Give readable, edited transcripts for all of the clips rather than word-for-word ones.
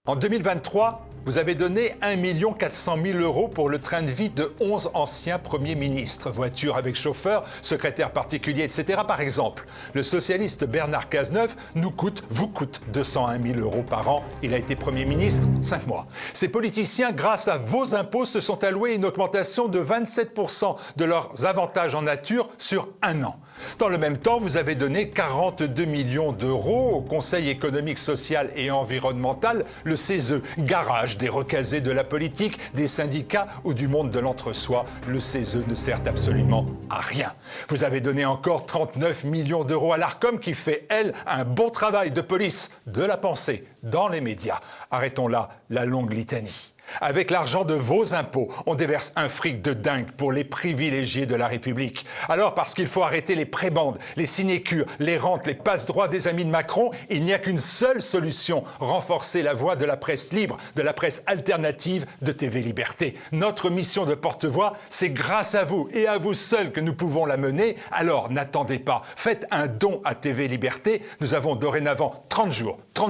En 2023, vous avez donné 1 400 000 € pour le train de vie de 11 anciens premiers ministres. Voiture avec chauffeur, secrétaire particulier, etc. Par exemple, le socialiste Bernard Cazeneuve vous coûte 201 000 € par an. Il a été Premier ministre 5 mois. Ces politiciens, grâce à vos impôts, se sont alloués une augmentation de 27% de leurs avantages en nature sur un an. Dans le même temps, vous avez donné 42 millions d'euros au Conseil économique, social et environnemental, le CESE, garage des recasés de la politique, des syndicats ou du monde de l'entre-soi. Le CESE ne sert absolument à rien. Vous avez donné encore 39 millions d'euros à l'Arcom qui fait, elle, un bon travail de police de la pensée dans les médias. Arrêtons là la longue litanie. Avec l'argent de vos impôts, on déverse un fric de dingue pour les privilégiés de la République. Alors, parce qu'il faut arrêter les prébendes, les sinécures, les rentes, les passe-droits des amis de Macron, il n'y a qu'une seule solution, renforcer la voix de la presse libre, de la presse alternative de TV Liberté. Notre mission de porte-voix, c'est grâce à vous et à vous seuls que nous pouvons la mener. Alors, n'attendez pas, faites un don à TV Liberté. Nous avons dorénavant 30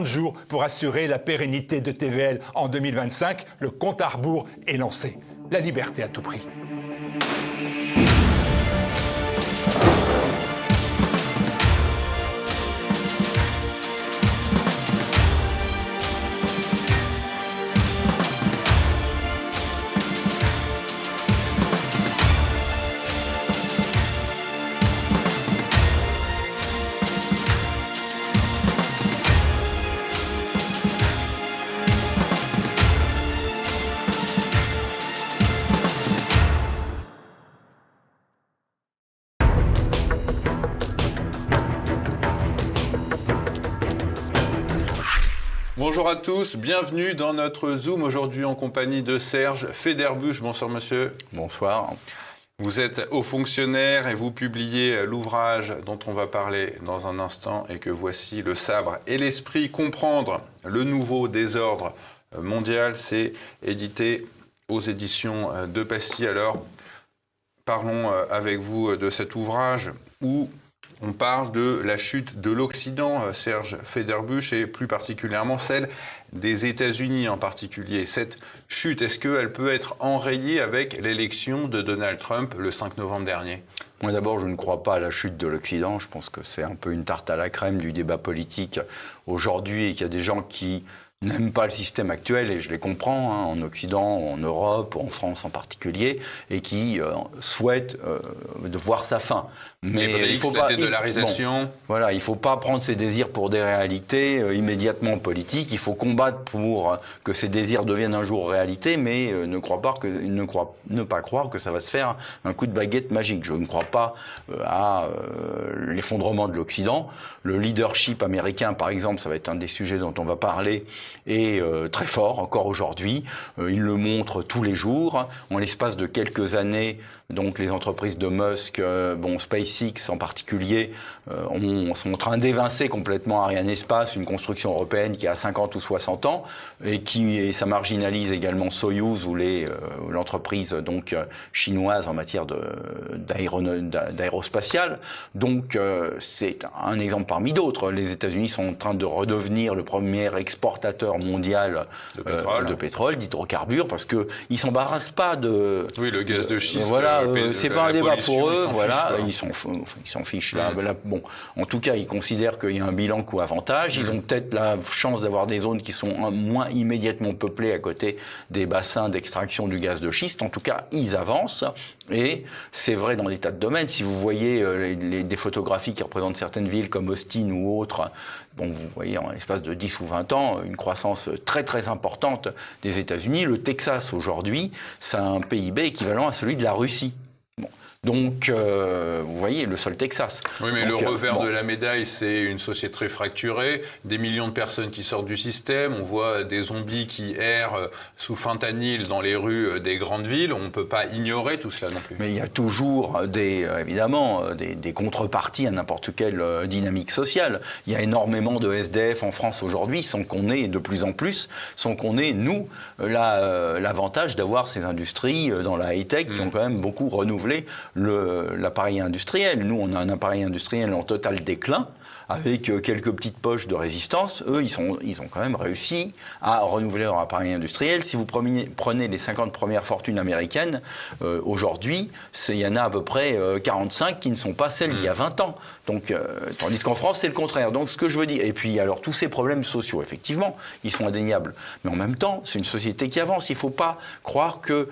jours pour assurer la pérennité de TVL en 2025. Le compte à rebours est lancé. La liberté à tout prix. Bonjour à tous, bienvenue dans notre Zoom aujourd'hui en compagnie de Serge Federbusch. Bonsoir monsieur. Bonsoir. Vous êtes haut fonctionnaire et vous publiez l'ouvrage dont on va parler dans un instant et que voici, Le sabre et l'esprit, comprendre le nouveau désordre mondial. C'est édité aux éditions de Passy. Alors, parlons avec vous de cet ouvrage où on parle de la chute de l'Occident, Serge Federbusch, et plus particulièrement celle des États-Unis en particulier. Cette chute, est-ce qu'elle peut être enrayée avec l'élection de Donald Trump le 5 novembre dernier ? Moi d'abord, je ne crois pas à la chute de l'Occident. Je pense que c'est un peu une tarte à la crème du débat politique aujourd'hui et qu'il y a des gens qui n'aiment pas le système actuel, et je les comprends, en Occident, en Europe, en France en particulier, et qui souhaitent de voir sa fin. Mais il faut pas, la dédollarisation. Voilà, il ne faut pas prendre ses désirs pour des réalités immédiatement politiques. Il faut combattre pour que ces désirs deviennent un jour réalité, mais ne pas croire que ça va se faire un coup de baguette magique. Je ne crois pas à l'effondrement de l'Occident. Le leadership américain, par exemple, ça va être un des sujets dont on va parler, est très fort encore aujourd'hui. Il le montre tous les jours. En l'espace de quelques années, donc les entreprises de Musk, SpaceX en particulier, sont en train d'évincer complètement Arianespace, une construction européenne qui a 50 ou 60 ans, et ça marginalise également Soyuz ou l'entreprise donc chinoise en matière d'aérospatiale. Donc c'est un exemple parmi d'autres. Les États-Unis sont en train de redevenir le premier exportateur mondial de pétrole, d'hydrocarbures, parce que ils s'embarrassent pas de. Oui, le gaz de schiste. Voilà, c'est pas un débat pour eux. Voilà, ils s'en fichent là. Bon, en tout cas, ils considèrent qu'il y a un bilan coût-avantage. Ils ont peut-être la chance d'avoir des zones qui sont moins immédiatement peuplées à côté des bassins d'extraction du gaz de schiste. En tout cas, ils avancent. Et c'est vrai dans des tas de domaines. Si vous voyez des photographies qui représentent certaines villes comme Austin ou autres, vous voyez en l'espace de 10 ou 20 ans une croissance très très importante des États-Unis. Le Texas aujourd'hui, ça a un PIB équivalent à celui de la Russie. Donc, vous voyez, le seul Texas. Oui, mais donc, le revers de la médaille, c'est une société très fracturée, des millions de personnes qui sortent du système, on voit des zombies qui errent sous fentanyl dans les rues des grandes villes, on ne peut pas ignorer tout cela non plus. Mais il y a toujours évidemment des contreparties à n'importe quelle dynamique sociale. Il y a énormément de SDF en France aujourd'hui, sans qu'on ait de plus en plus, sans qu'on ait, nous, l'avantage d'avoir ces industries dans la high-tech qui ont quand même beaucoup renouvelé l'appareil industriel. Nous, on a un appareil industriel en total déclin, avec quelques petites poches de résistance, eux, ils ont quand même réussi à renouveler leur appareil industriel. Si vous prenez les 50 premières fortunes américaines, aujourd'hui, il y en a à peu près 45 qui ne sont pas celles d'il y a 20 ans. Donc, tandis qu'en France, c'est le contraire. Donc, ce que je veux dire, et puis alors tous ces problèmes sociaux, effectivement, ils sont indéniables. Mais en même temps, c'est une société qui avance. Il ne faut pas croire que,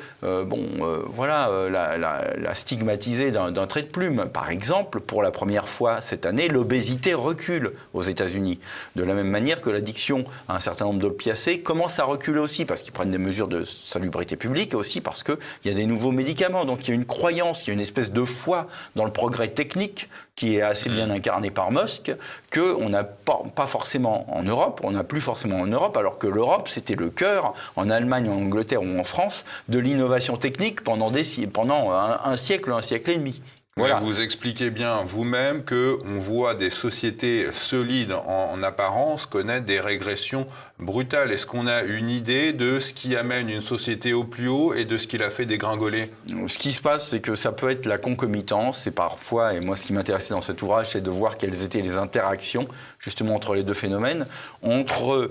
la stigmatiser d'un trait de plume. Par exemple, pour la première fois cette année, l'obésité recule aux États-Unis. De la même manière que l'addiction à un certain nombre d'opiacés commence à reculer aussi, parce qu'ils prennent des mesures de salubrité publique, et aussi parce qu'il y a des nouveaux médicaments. Donc, il y a une croyance, il y a une espèce de foi dans le progrès technique qui est assez bien incarné par Musk, qu'on n'a pas forcément en Europe, on n'a plus forcément en Europe, alors que l'Europe, c'était le cœur, en Allemagne, en Angleterre ou en France, de l'innovation technique pendant un siècle et demi. Voilà. Vous expliquez bien vous-même qu'on voit des sociétés solides en apparence connaître des régressions brutales. Est-ce qu'on a une idée de ce qui amène une société au plus haut et de ce qui la fait dégringoler ? Ce qui se passe, c'est que ça peut être la concomitance. Et parfois, et moi ce qui m'intéressait dans cet ouvrage, c'est de voir quelles étaient les interactions justement entre les deux phénomènes, entre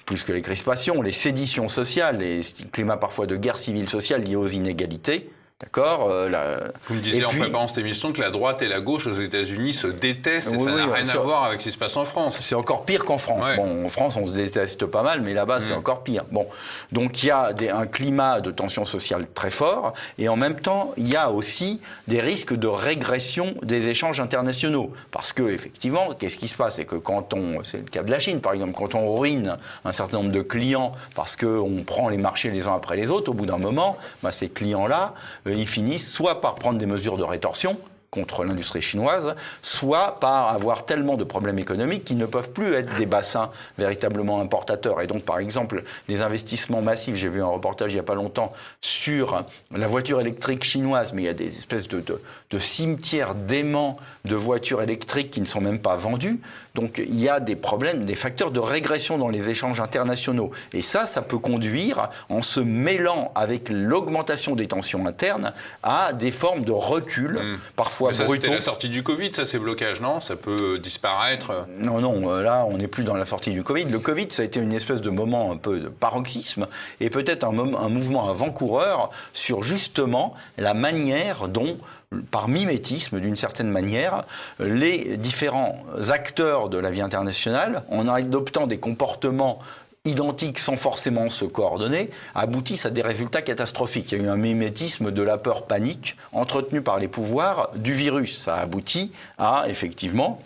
plus que les crispations, les séditions sociales, les climats parfois de guerre civile sociale liés aux inégalités. D'accord. Vous me disiez en préparant cette émission que la droite et la gauche aux États-Unis se détestent et ça n'a rien à voir avec ce qui se passe en France. C'est encore pire qu'en France. Ouais. Bon, en France, on se déteste pas mal, mais là-bas, c'est encore pire. Bon, donc il y a un climat de tension sociale très fort, et en même temps, il y a aussi des risques de régression des échanges internationaux, parce que effectivement, qu'est-ce qui se passe, c'est que c'est le cas de la Chine, par exemple, quand on ruine un certain nombre de clients parce qu'on prend les marchés les uns après les autres, au bout d'un moment, ces clients-là ils finissent soit par prendre des mesures de rétorsion contre l'industrie chinoise, soit par avoir tellement de problèmes économiques qu'ils ne peuvent plus être des bassins véritablement importateurs. Et donc, par exemple, les investissements massifs, j'ai vu un reportage il n'y a pas longtemps sur la voiture électrique chinoise, mais il y a des espèces de cimetières d'aimants de voitures électriques qui ne sont même pas vendus. Donc, il y a des problèmes, des facteurs de régression dans les échanges internationaux. Et ça peut conduire, en se mêlant avec l'augmentation des tensions internes, à des formes de recul, parfois mais ça, c'était la sortie du Covid, ça, ces blocages, non ? Ça peut disparaître ? Non, là, on n'est plus dans la sortie du Covid. Le Covid, ça a été une espèce de moment un peu de paroxysme et peut-être un mouvement avant-coureur sur justement la manière dont, par mimétisme, d'une certaine manière, les différents acteurs de la vie internationale, en adoptant des comportements identiques sans forcément se coordonner, aboutissent à des résultats catastrophiques. Il y a eu un mimétisme de la peur-panique entretenue par les pouvoirs du virus. Ça aboutit à, effectivement,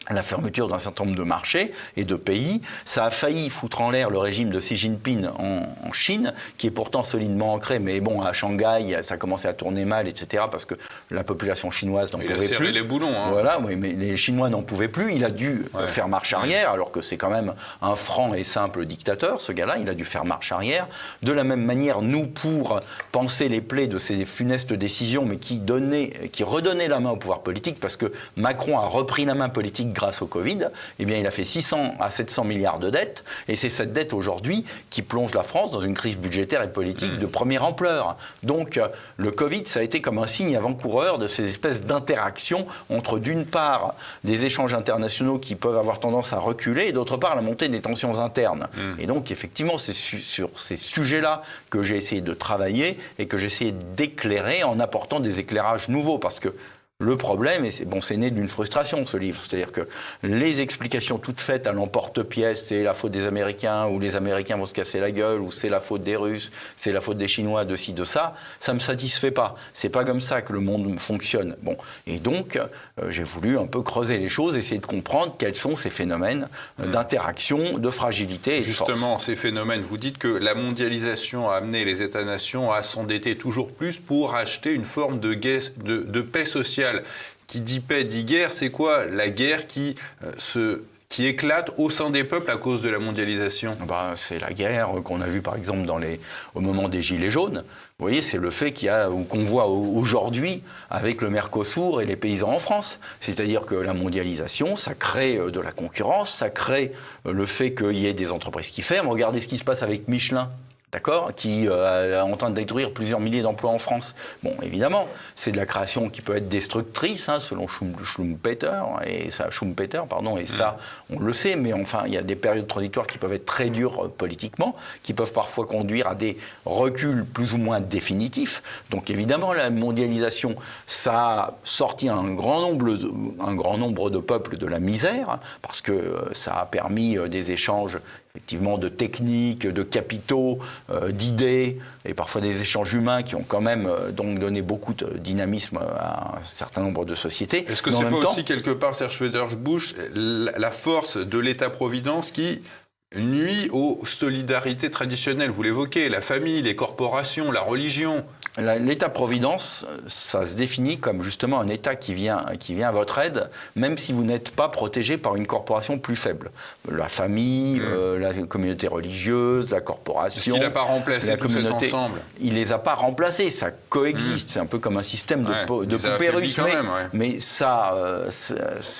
la fermeture d'un certain nombre de marchés et de pays. Ça a failli foutre en l'air le régime de Xi Jinping en Chine, qui est pourtant solidement ancré, mais bon, à Shanghai, ça commençait à tourner mal, etc., parce que la population chinoise n'en pouvait plus. Il a serré les boulons. Voilà, oui, mais les Chinois n'en pouvaient plus. Il a dû faire marche arrière, alors que c'est quand même un franc et simple dictateur, ce gars-là. Il a dû faire marche arrière. De la même manière, nous, pour penser les plaies de ces funestes décisions, mais qui redonnaient la main au pouvoir politique, parce que Macron a repris la main politique grâce au Covid, eh bien, il a fait 600 à 700 milliards de dettes, et c'est cette dette aujourd'hui qui plonge la France dans une crise budgétaire et politique de première ampleur. Donc, le Covid, ça a été comme un signe avant-coureur de ces espèces d'interactions entre, d'une part, des échanges internationaux qui peuvent avoir tendance à reculer, et d'autre part, la montée des tensions internes. Et donc, effectivement, c'est sur ces sujets-là que j'ai essayé de travailler et que j'ai essayé d'éclairer en apportant des éclairages nouveaux, parce que le problème, et c'est né d'une frustration, ce livre, c'est-à-dire que les explications toutes faites à l'emporte-pièce, c'est la faute des Américains, ou les Américains vont se casser la gueule, ou c'est la faute des Russes, c'est la faute des Chinois, de ci, de ça, ça me satisfait pas. C'est pas comme ça que le monde fonctionne. Bon, et donc, j'ai voulu un peu creuser les choses, essayer de comprendre quels sont ces phénomènes d'interaction, de fragilité et de force. Justement, ces phénomènes, vous dites que la mondialisation a amené les États-nations à s'endetter toujours plus pour acheter une forme de paix sociale. Qui dit paix, dit guerre, c'est quoi la guerre qui éclate au sein des peuples à cause de la mondialisation ? C'est la guerre qu'on a vue par exemple au moment des Gilets jaunes. Vous voyez, c'est le fait qu'on voit aujourd'hui avec le Mercosur et les paysans en France. C'est-à-dire que la mondialisation, ça crée de la concurrence, ça crée le fait qu'il y ait des entreprises qui ferment. Regardez ce qui se passe avec Michelin. d'accord, qui est en train de détruire plusieurs milliers d'emplois en France. Bon, évidemment, c'est de la création qui peut être destructrice, hein, selon Schumpeter, et ça, on le sait, mais enfin, il y a des périodes transitoires qui peuvent être très dures politiquement, qui peuvent parfois conduire à des reculs plus ou moins définitifs. Donc évidemment, la mondialisation, ça a sorti un grand nombre de peuples de la misère, parce que ça a permis des échanges effectivement de techniques, de capitaux, d'idées, et parfois des échanges humains qui ont quand même donc donné beaucoup de dynamisme à un certain nombre de sociétés. Est-ce que c'est pas aussi quelque part, Serge Schroeder-Bush, la force de l'État-providence qui nuit aux solidarités traditionnelles? Vous l'évoquez, la famille, les corporations, la religion. L'État-providence, ça se définit comme justement un État qui vient à votre aide, même si vous n'êtes pas protégé par une corporation plus faible. La famille, la communauté religieuse, la corporation. Est-ce qu'il n'a pas remplacé tout cet ensemble? Il les a pas remplacés, ça coexiste. C'est un peu comme un système de poupée russe. Mais ça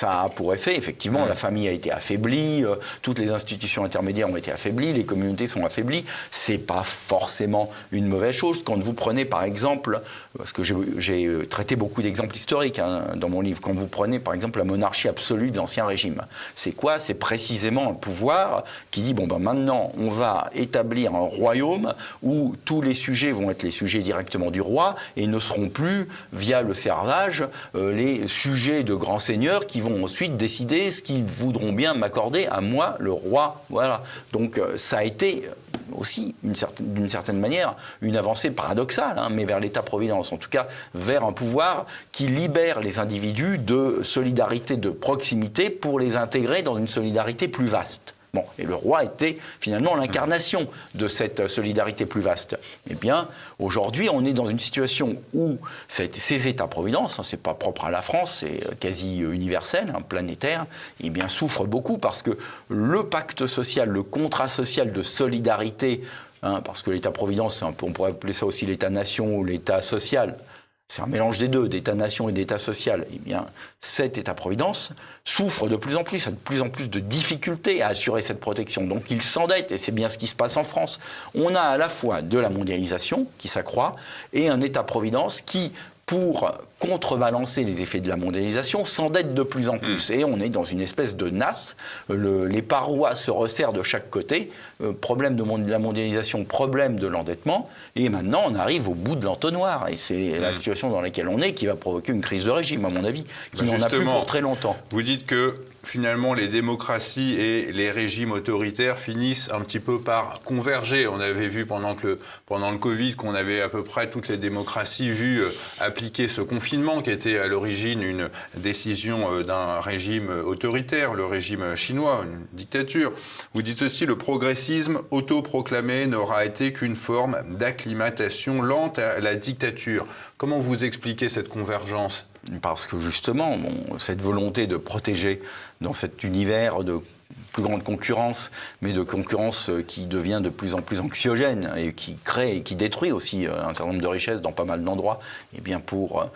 a pour effet, effectivement, la famille a été affaiblie, toutes les institutions intermédiaires ont été affaiblies, les communautés sont affaiblies. C'est pas forcément une mauvaise chose. Quand vous prenez par exemple, parce que j'ai traité beaucoup d'exemples historiques dans mon livre, quand vous prenez par exemple la monarchie absolue de l'Ancien Régime, c'est quoi? C'est précisément un pouvoir qui dit, maintenant on va établir un royaume où tous les sujets vont être les sujets directement du roi et ne seront plus, via le servage, les sujets de grands seigneurs qui vont ensuite décider ce qu'ils voudront bien m'accorder à moi, le roi. Voilà. Donc ça a été aussi, d'une certaine manière, une avancée paradoxale, mais vers l'État-providence, en tout cas vers un pouvoir qui libère les individus de solidarité de proximité pour les intégrer dans une solidarité plus vaste. Bon, et le roi était finalement l'incarnation de cette solidarité plus vaste. Eh bien, aujourd'hui, on est dans une situation où ces États-providence, c'est pas propre à la France, c'est quasi universel, planétaire, eh bien, souffrent beaucoup parce que le pacte social, le contrat social de solidarité, parce que l'État-providence, on pourrait appeler ça aussi l'État-nation ou l'État social. C'est un mélange des deux, d'État-nation et d'État social. Eh bien, cet État-providence souffre de plus en plus, a de plus en plus de difficultés à assurer cette protection. Donc il s'endette, et c'est bien ce qui se passe en France. On a à la fois de la mondialisation qui s'accroît et un État-providence qui, pour contrebalancer les effets de la mondialisation, s'endette de plus en plus. Et on est dans une espèce de nasse. Les parois se resserrent de chaque côté. Problème de la mondialisation, problème de l'endettement. Et maintenant, on arrive au bout de l'entonnoir. Et c'est la situation dans laquelle on est qui va provoquer une crise de régime, à mon avis, qui n'en a plus pour très longtemps. Vous dites que finalement, les démocraties et les régimes autoritaires finissent un petit peu par converger. On avait vu pendant le Covid qu'on avait à peu près toutes les démocraties vu appliquer ce confinement qui était à l'origine une décision d'un régime autoritaire, le régime chinois, une dictature. Vous dites aussi le progressisme autoproclamé n'aura été qu'une forme d'acclimatation lente à la dictature. Comment vous expliquez cette convergence ? Parce que justement, cette volonté de protéger dans cet univers de plus grande concurrence, mais de concurrence qui devient de plus en plus anxiogène et qui crée et qui détruit aussi un certain nombre de richesses dans pas mal d'endroits, eh bien pour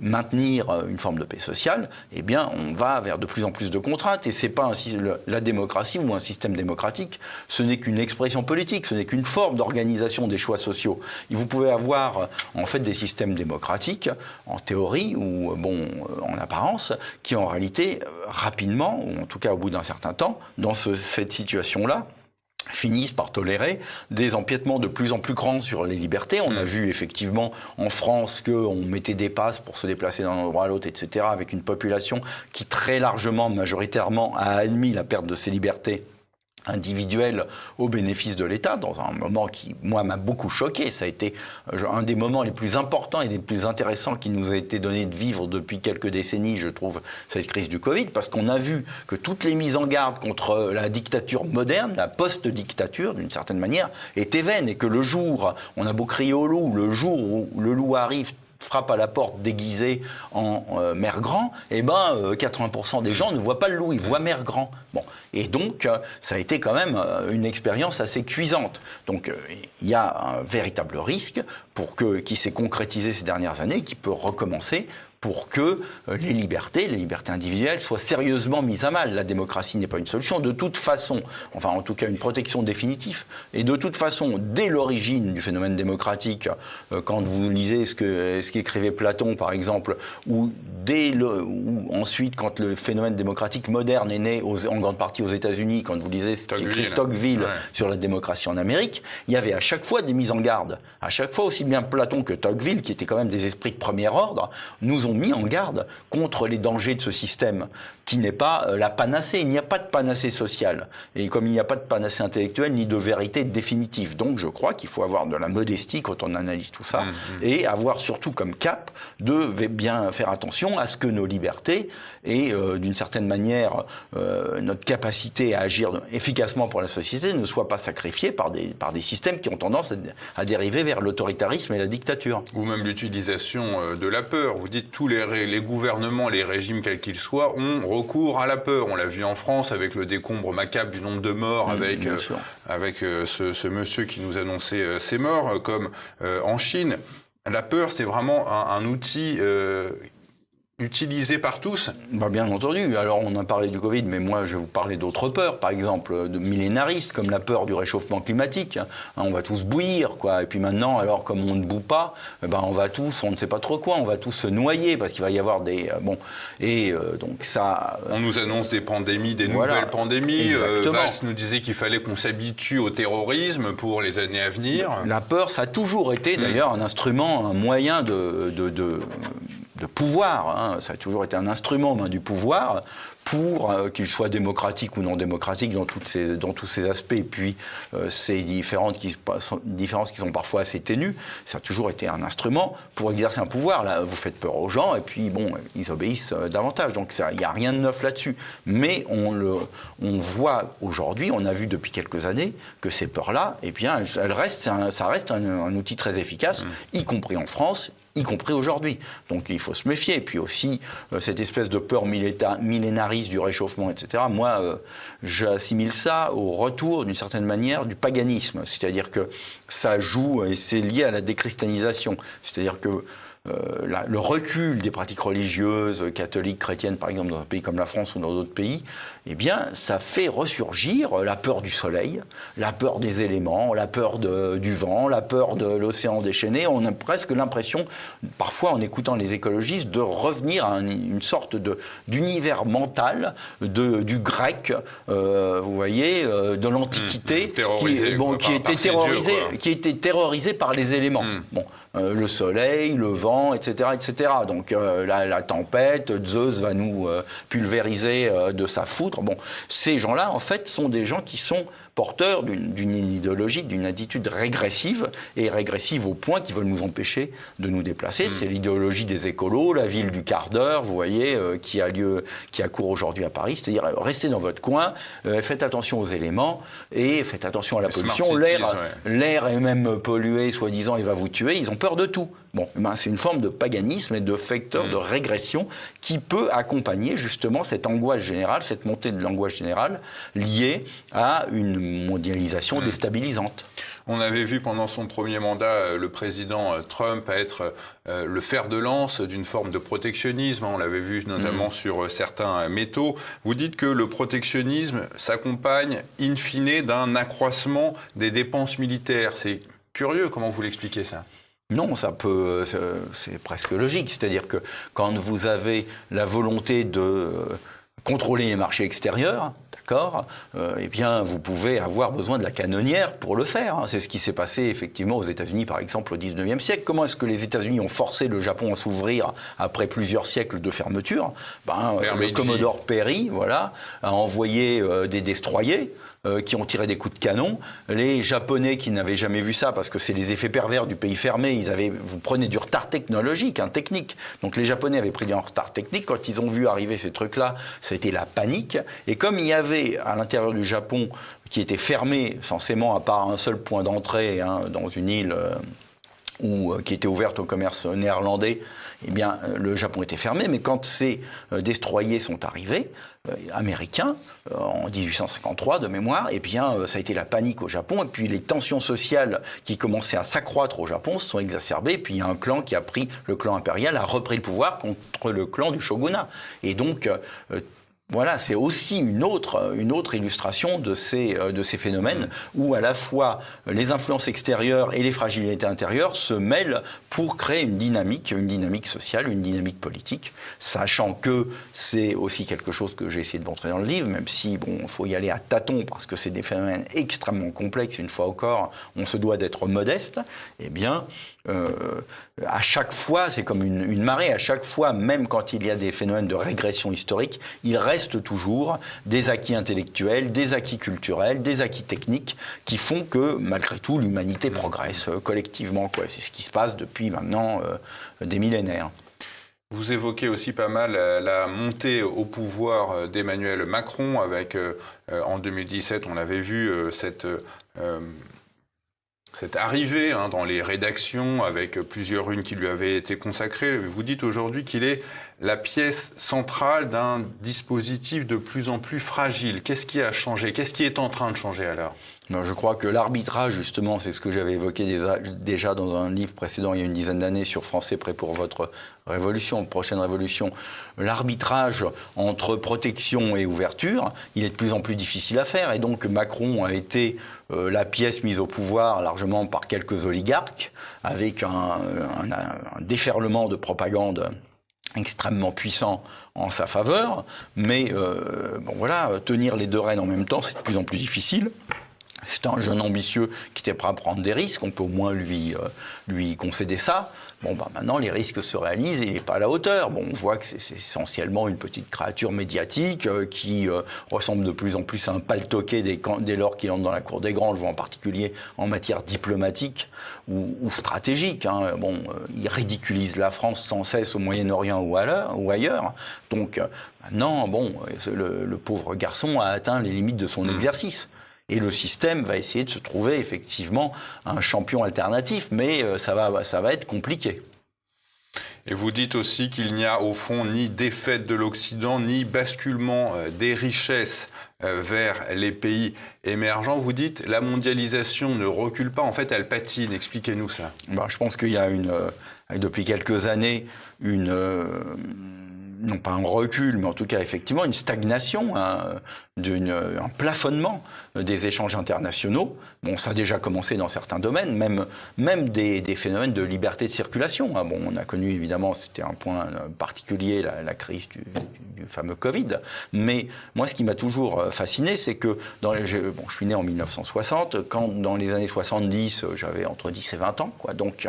maintenir une forme de paix sociale, eh bien on va vers de plus en plus de contraintes. Et c'est pas la démocratie ou un système démocratique, ce n'est qu'une expression politique, ce n'est qu'une forme d'organisation des choix sociaux. Et vous pouvez avoir en fait des systèmes démocratiques en théorie ou en apparence qui en réalité rapidement, ou en tout cas au bout d'un certain temps, dans cette situation-là, finissent par tolérer des empiètements de plus en plus grands sur les libertés. On a vu effectivement en France qu'on mettait des passes pour se déplacer d'un endroit à l'autre, etc., avec une population qui très largement, majoritairement, a admis la perte de ses libertés individuelle au bénéfice de l'État, dans un moment qui, moi, m'a beaucoup choqué. Ça a été un des moments les plus importants et les plus intéressants qui nous a été donné de vivre depuis quelques décennies, je trouve, cette crise du Covid, parce qu'on a vu que toutes les mises en garde contre la dictature moderne, la post-dictature, d'une certaine manière, étaient vaines, et que le jour, on a beau crier au loup, le jour où le loup arrive, frappe à la porte déguisé en maire grand, eh ben 80% des gens ne voient pas le loup, ils voient maire grand. Bon, et donc ça a été quand même une expérience assez cuisante. Donc il y a un véritable risque qui s'est concrétisé ces dernières années, qui peut recommencer pour que les libertés individuelles soient sérieusement mises à mal. La démocratie n'est pas une solution de toute façon, enfin en tout cas une protection définitive. Et de toute façon, dès l'origine du phénomène démocratique, quand vous lisez ce qu'écrivait Platon par exemple, ou ensuite quand le phénomène démocratique moderne est né en grande partie aux États-Unis, quand vous lisez ce qu'écrit Tocqueville sur la démocratie en Amérique, il y avait à chaque fois des mises en garde. À chaque fois, aussi bien Platon que Tocqueville, qui étaient quand même des esprits de premier ordre, nous ont mis en garde contre les dangers de ce système, qui n'est pas la panacée. Il n'y a pas de panacée sociale. Et comme il n'y a pas de panacée intellectuelle, ni de vérité définitive. Donc je crois qu'il faut avoir de la modestie quand on analyse tout ça, et avoir surtout comme cap de bien faire attention à ce que nos libertés et d'une certaine manière notre capacité à agir efficacement pour la société ne soient pas sacrifiées par des systèmes qui ont tendance à dériver vers l'autoritarisme et la dictature. Ou même l'utilisation de la peur. Vous dites tous les gouvernements, les régimes quels qu'ils soient, ont recours à la peur. On l'a vu en France avec le décombre macabre du nombre de morts, avec ce monsieur qui nous annonçait ses morts, comme en Chine. La peur, c'est vraiment un outil utilisé par tous. Bien entendu. Alors, on a parlé du Covid, mais moi, je vais vous parler d'autres peurs, par exemple, de millénaristes, comme la peur du réchauffement climatique. On va tous bouillir, quoi. Et puis maintenant, alors, comme on ne bout pas, on va tous, on ne sait pas trop quoi, on va tous se noyer, parce qu'il va y avoir des... donc ça... On nous annonce des pandémies, des nouvelles pandémies. Valls nous disait qu'il fallait qu'on s'habitue au terrorisme pour les années à venir. La peur, ça a toujours été, d'ailleurs, un instrument, un moyen de pouvoir, ça a toujours été un instrument du pouvoir pour qu'il soit démocratique ou non démocratique dans tous ces aspects, et puis ces différences qui sont parfois assez ténues, ça a toujours été un instrument pour exercer un pouvoir. Là, vous faites peur aux gens, et puis ils obéissent davantage. Donc il n'y a rien de neuf là-dessus. Mais on voit aujourd'hui, on a vu depuis quelques années que ces peurs-là, ça reste un outil très efficace, y compris en France, y compris aujourd'hui. Donc il faut se méfier. Et puis aussi, cette espèce de peur millénariste du réchauffement, etc., moi, j'assimile ça au retour, d'une certaine manière, du paganisme. C'est-à-dire que ça joue, et c'est lié à la déchristianisation. C'est-à-dire que le recul des pratiques religieuses, catholiques, chrétiennes, par exemple, dans un pays comme la France ou dans d'autres pays, ça fait ressurgir la peur du soleil, la peur des éléments, la peur du vent, la peur de l'océan déchaîné. On a presque l'impression, parfois en écoutant les écologistes, de revenir à une sorte d'univers mental du grec, vous voyez, de l'Antiquité, qui était terrorisé par les éléments. Le soleil, le vent, etc., etc. Donc la tempête, Zeus va nous pulvériser de sa foudre. Ces gens-là, en fait, sont des gens qui sont porteurs d'une idéologie, d'une attitude régressive, et régressive au point qu'ils veulent nous empêcher de nous déplacer. C'est l'idéologie des écolos, la ville du quart d'heure, vous voyez, qui a cours aujourd'hui à Paris. C'est-à-dire, restez dans votre coin, faites attention aux éléments, et faites attention à la pollution. L'air est même pollué, soi-disant, il va vous tuer. Ils ont peur de tout. C'est une forme de paganisme et de facteur de régression qui peut accompagner justement cette angoisse générale, cette montée de l'angoisse générale liée à une mondialisation déstabilisante. On avait vu pendant son premier mandat le président Trump être le fer de lance d'une forme de protectionnisme. On l'avait vu notamment sur certains métaux. Vous dites que le protectionnisme s'accompagne in fine d'un accroissement des dépenses militaires. C'est curieux, comment vous l'expliquez ça ? Non, c'est presque logique. C'est-à-dire que quand vous avez la volonté de contrôler les marchés extérieurs, d'accord, vous pouvez avoir besoin de la canonnière pour le faire. C'est ce qui s'est passé effectivement aux États-Unis, par exemple, au XIXe siècle. Comment est-ce que les États-Unis ont forcé le Japon à s'ouvrir après plusieurs siècles de fermeture ? Le Commodore Perry, a envoyé des destroyers qui ont tiré des coups de canon. Les Japonais qui n'avaient jamais vu ça, parce que c'est les effets pervers du pays fermé, vous prenez du retard technologique, technique. Donc les Japonais avaient pris du retard technique. Quand ils ont vu arriver ces trucs-là, c'était la panique. Et comme il y avait à l'intérieur du Japon, qui était fermé censément à part un seul point d'entrée, dans une île qui était ouverte au commerce néerlandais, eh bien, le Japon était fermé. Mais quand ces destroyers sont arrivés, américains, en 1853 de mémoire, eh bien, ça a été la panique au Japon. Et puis les tensions sociales qui commençaient à s'accroître au Japon se sont exacerbées. Et puis il y a un clan qui a pris, le clan impérial, a repris le pouvoir contre le clan du shogunat. Et donc, voilà, c'est aussi une autre illustration de ces phénomènes où à la fois les influences extérieures et les fragilités intérieures se mêlent pour créer une dynamique sociale, une dynamique politique, sachant que c'est aussi quelque chose que j'ai essayé de montrer dans le livre, même si, bon, il faut y aller à tâtons parce que c'est des phénomènes extrêmement complexes, une fois encore, on se doit d'être modeste, eh bien, à chaque fois, c'est comme une marée, à chaque fois, même quand il y a des phénomènes de régression historique, il reste toujours des acquis intellectuels, des acquis culturels, des acquis techniques qui font que, malgré tout, l'humanité progresse collectivement, quoi. C'est ce qui se passe depuis maintenant des millénaires. Vous évoquez aussi pas mal la montée au pouvoir d'Emmanuel Macron avec, en 2017, on l'avait vu, cette arrivée dans les rédactions avec plusieurs unes qui lui avaient été consacrées. Vous dites aujourd'hui qu'il est la pièce centrale d'un dispositif de plus en plus fragile. Qu'est-ce qui a changé? Qu'est-ce qui est en train de changer alors? Je crois que l'arbitrage, justement, c'est ce que j'avais évoqué déjà dans un livre précédent il y a une dizaine d'années sur Français prêts pour votre révolution, prochaine révolution. L'arbitrage entre protection et ouverture, il est de plus en plus difficile à faire. Et donc Macron a été la pièce mise au pouvoir largement par quelques oligarques, avec un déferlement de propagande extrêmement puissant en sa faveur. Mais bon voilà, tenir les deux rênes en même temps, c'est de plus en plus difficile. C'est un jeune ambitieux qui était prêt à prendre des risques, on peut au moins lui concéder ça. Bon, maintenant, les risques se réalisent et il n'est pas à la hauteur. Bon, on voit que c'est essentiellement une petite créature médiatique qui ressemble de plus en plus à un paltoquet dès lors qu'il entre dans la cour des grands, on le voit en particulier en matière diplomatique ou stratégique. Bon, il ridiculise la France sans cesse au Moyen-Orient ou ailleurs. Donc, maintenant, bon, le pauvre garçon a atteint les limites de son exercice. Et le système va essayer de se trouver effectivement un champion alternatif, mais ça va être compliqué. Et vous dites aussi qu'il n'y a au fond ni défaite de l'Occident, ni basculement des richesses vers les pays émergents. Vous dites la mondialisation ne recule pas, en fait elle patine. Expliquez-nous ça. Je pense qu'il y a depuis quelques années non pas un recul, mais en tout cas effectivement une stagnation, un plafonnement des échanges internationaux. Bon, ça a déjà commencé dans certains domaines, même des phénomènes de liberté de circulation. Bon, on a connu évidemment, c'était un point particulier, la crise du fameux Covid. Mais moi, ce qui m'a toujours fasciné, c'est que je suis né en 1960, quand dans les années 70, j'avais entre 10 et 20 ans, quoi. Donc,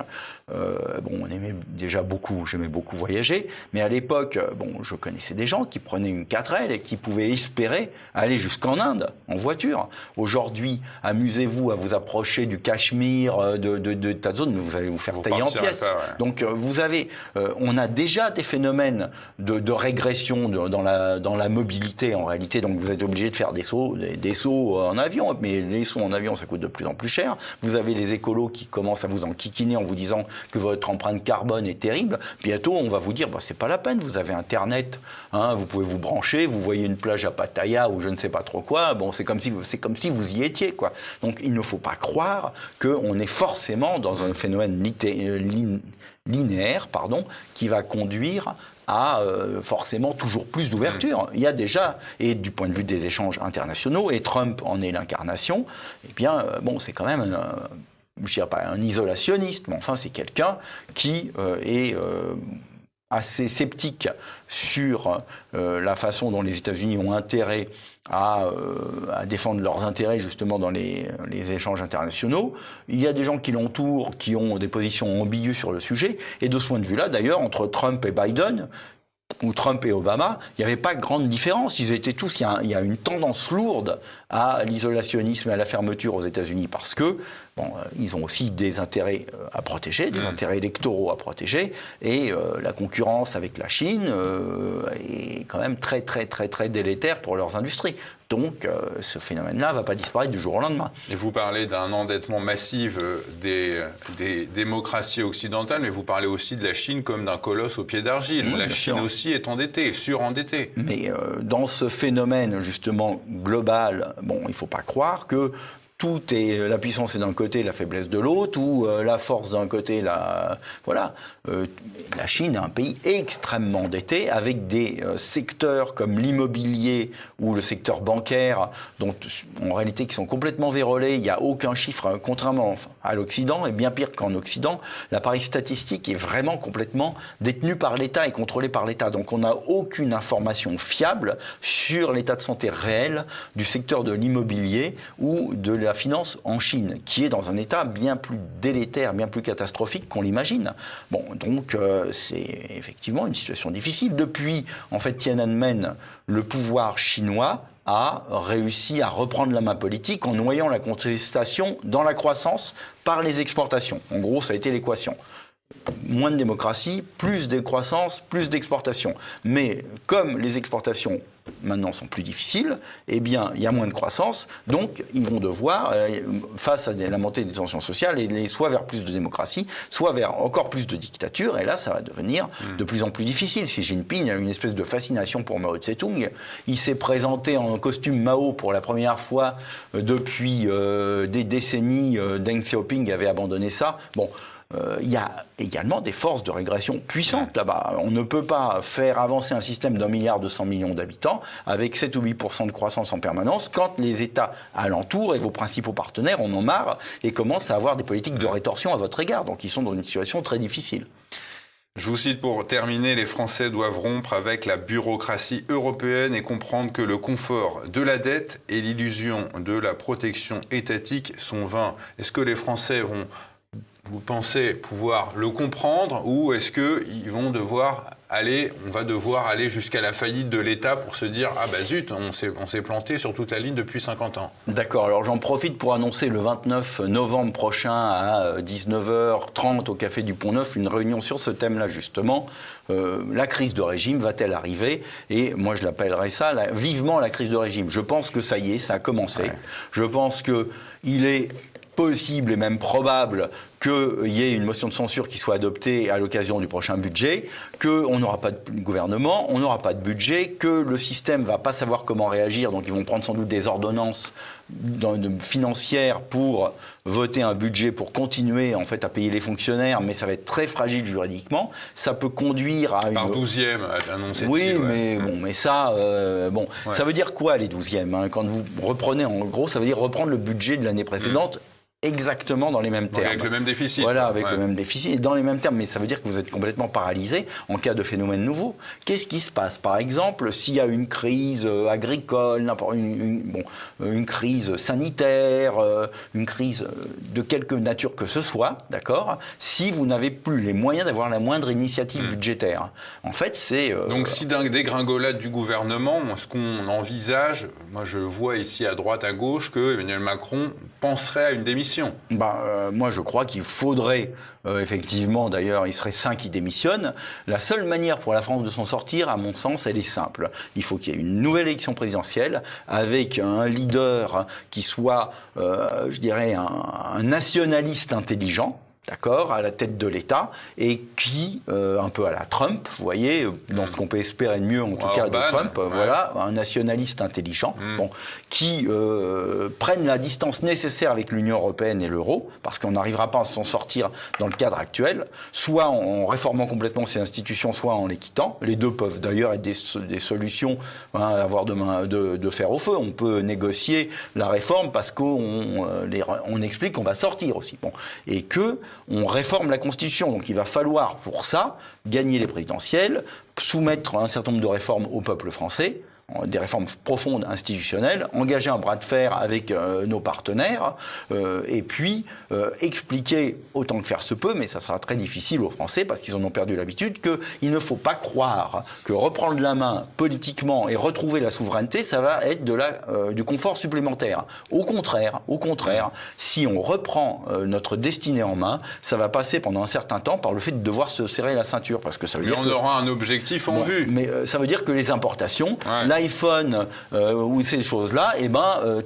on aimait déjà j'aimais beaucoup voyager, mais à l'époque, je connaissais des gens qui prenaient une 4L et qui pouvaient espérer aller jusqu'en Inde en voiture. Aujourd'hui, amusez-vous à vous approcher du Cachemire, de tas de zones, mais vous allez vous faire tailler en pièces. Pas, ouais. Donc on a déjà des phénomènes de régression dans la mobilité en réalité. Donc vous êtes obligé de faire des sauts en avion, mais les sauts en avion ça coûte de plus en plus cher. Vous avez les écolos qui commencent à vous enquiquiner en vous disant que votre empreinte carbone est terrible. Bientôt on va vous dire c'est pas la peine, vous avez Internet, vous pouvez vous brancher, vous voyez une plage à Pattaya ou je ne sais pas trop quoi. Bon, c'est comme si vous y étiez, quoi. Donc il ne faut pas croire qu'on est forcément dans un phénomène linéaire, qui va conduire à forcément toujours plus d'ouverture. Il y a déjà, et du point de vue des échanges internationaux, et Trump en est l'incarnation, eh bien, c'est quand même je dirais pas un isolationniste, mais enfin c'est quelqu'un qui est assez sceptique sur la façon dont les États-Unis ont intérêt à défendre leurs intérêts justement dans les échanges internationaux. Il y a des gens qui l'entourent, qui ont des positions ambiguës sur le sujet, et de ce point de vue-là, d'ailleurs, entre Trump et Biden, ou Trump et Obama, il n'y avait pas grande différence. Ils étaient tous, il y a une tendance lourde à l'isolationnisme et à la fermeture aux États-Unis parce que, ils ont aussi des intérêts à protéger, des intérêts électoraux à protéger, et la concurrence avec la Chine est quand même très, très, très, très délétère pour leurs industries. Donc, ce phénomène-là ne va pas disparaître du jour au lendemain. Et vous parlez d'un endettement massif des démocraties occidentales, mais vous parlez aussi de la Chine comme d'un colosse au pied d'argile. Oui, la Chine aussi est endettée, surendettée. Mais dans ce phénomène, justement, global, bon, il ne faut pas croire que tout est la puissance est d'un côté, la faiblesse de l'autre, ou la force d'un côté, voilà. La Chine est un pays extrêmement endetté, avec des secteurs comme l'immobilier ou le secteur bancaire, dont en réalité qui sont complètement vérolés. Il n'y a aucun chiffre, contrairement à l'Occident, et bien pire qu'en Occident, l'appareil statistique est vraiment complètement détenu par l'État et contrôlé par l'État. Donc on n'a aucune information fiable sur l'état de santé réel du secteur de l'immobilier ou de la finance en Chine, qui est dans un état bien plus délétère, bien plus catastrophique qu'on l'imagine. Bon, donc c'est effectivement une situation difficile. Depuis, en fait, Tiananmen, le pouvoir chinois a réussi à reprendre la main politique en noyant la contestation dans la croissance par les exportations. En gros, ça a été l'équation. Moins de démocratie, plus de croissance, plus d'exportation. Mais comme les exportations maintenant sont plus difficiles, eh bien, il y a moins de croissance, donc ils vont devoir, face à la montée des tensions sociales, aller soit vers plus de démocratie, soit vers encore plus de dictature, et là, ça va devenir de plus en plus difficile. Xi Jinping a une espèce de fascination pour Mao Tse-tung. Il s'est présenté en costume Mao pour la première fois depuis des décennies. Deng Xiaoping avait abandonné ça. Bon. Il y a également des forces de régression puissantes là-bas. On ne peut pas faire avancer un système d'1,2 milliard d'habitants avec 7 ou 8% de croissance en permanence quand les États alentours et vos principaux partenaires en ont marre et commencent à avoir des politiques de rétorsion à votre égard. Donc ils sont dans une situation très difficile. Je vous cite pour terminer, les Français doivent rompre avec la bureaucratie européenne et comprendre que le confort de la dette et l'illusion de la protection étatique sont vains. Est-ce que les Français vous pensez pouvoir le comprendre, ou est-ce qu'ils vont on va devoir aller jusqu'à la faillite de l'État pour se dire « Ah bah zut, on s'est planté sur toute la ligne depuis 50 ans ». D'accord, alors j'en profite pour annoncer le 29 novembre prochain à 19h30 au Café du Pont-Neuf une réunion sur ce thème-là justement. La crise de régime va-t-elle arriver? Et moi je l'appellerais ça vivement la crise de régime. Je pense que ça y est, ça a commencé. Ouais. Je pense qu'il est possible et même probable qu'il y ait une motion de censure qui soit adoptée à l'occasion du prochain budget, qu'on n'aura pas de gouvernement, on n'aura pas de budget, que le système va pas savoir comment réagir, donc ils vont prendre sans doute des ordonnances financières pour voter un budget pour continuer en fait à payer les fonctionnaires, mais ça va être très fragile juridiquement. Ça peut conduire à Par 12e annoncé. Oui, mais bon, mais ça, ça veut dire quoi les 12e hein? Quand vous reprenez, en gros, ça veut dire reprendre le budget de l'année précédente. Exactement dans les mêmes termes. Avec le même déficit. Voilà, avec le même déficit et dans les mêmes termes. Mais ça veut dire que vous êtes complètement paralysé en cas de phénomène nouveau. Qu'est-ce qui se passe? Par exemple, s'il y a une crise agricole, une crise sanitaire, une crise de quelque nature que ce soit, d'accord? Si vous n'avez plus les moyens d'avoir la moindre initiative budgétaire. En fait, c'est... Donc si d'un dégringolade du gouvernement, ce qu'on envisage, moi je vois ici à droite, à gauche, que Emmanuel Macron penserait à une démission. Moi, je crois qu'il faudrait, effectivement, d'ailleurs, il serait sain qu'il démissionne. La seule manière pour la France de s'en sortir, à mon sens, elle est simple. Il faut qu'il y ait une nouvelle élection présidentielle avec un leader qui soit, je dirais, un nationaliste intelligent. D'accord, à la tête de l'État, et qui, un peu à la Trump, vous voyez, dans ce qu'on peut espérer de mieux, en tout cas, de Trump, voilà, un nationaliste intelligent, qui prenne la distance nécessaire avec l'Union européenne et l'euro, parce qu'on n'arrivera pas à s'en sortir dans le cadre actuel, soit en réformant complètement ces institutions, soit en les quittant. Les deux peuvent d'ailleurs être des solutions à avoir de fer au feu. On peut négocier la réforme parce qu'on explique qu'on va sortir aussi. Bon. Et on réforme la Constitution. Donc il va falloir, pour ça, gagner les présidentielles, soumettre un certain nombre de réformes au peuple français, des réformes profondes institutionnelles, engager un bras de fer avec nos partenaires, et puis expliquer autant que faire se peut, mais ça sera très difficile aux Français parce qu'ils en ont perdu l'habitude, qu'il ne faut pas croire que reprendre la main politiquement et retrouver la souveraineté, ça va être du confort supplémentaire. Au contraire, si on reprend notre destinée en main, ça va passer pendant un certain temps par le fait de devoir se serrer la ceinture, parce que ça veut dire on aura un objectif en vue. Mais ça veut dire que les importations, là d'iPhone ou ces choses-là,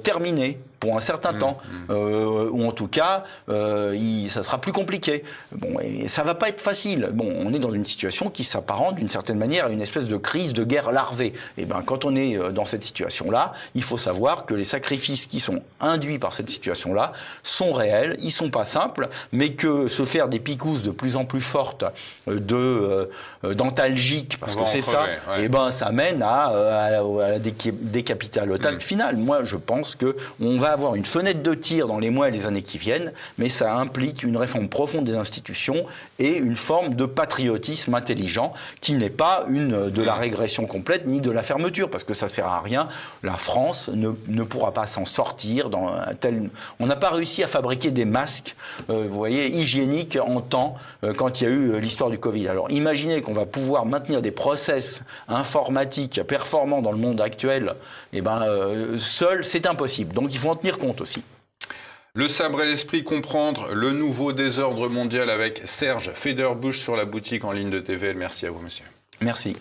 terminé pour un certain temps, ou en tout cas, ça sera plus compliqué. Bon, et ça va pas être facile. Bon, on est dans une situation qui s'apparente d'une certaine manière à une espèce de crise de guerre larvée. Et quand on est dans cette situation-là, il faut savoir que les sacrifices qui sont induits par cette situation-là sont réels, ils sont pas simples, mais que se faire des picousses de plus en plus fortes d'antalgiques, parce que c'est ça, ça mène à la décapitale finale. Moi, je pense que on va avoir une fenêtre de tir dans les mois et les années qui viennent, mais ça implique une réforme profonde des institutions et une forme de patriotisme intelligent qui n'est pas de la régression complète ni de la fermeture, parce que ça sert à rien. La France ne pourra pas s'en sortir on n'a pas réussi à fabriquer des masques, vous voyez, hygiéniques en temps quand il y a eu l'histoire du Covid. Alors imaginez qu'on va pouvoir maintenir des process informatiques performants dans le monde actuel, seul c'est impossible. Donc il faut en tenir compte aussi. Le sabre et l'esprit, comprendre le nouveau désordre mondial avec Serge Federbusch sur la boutique en ligne de TVL. Merci à vous, monsieur. Merci.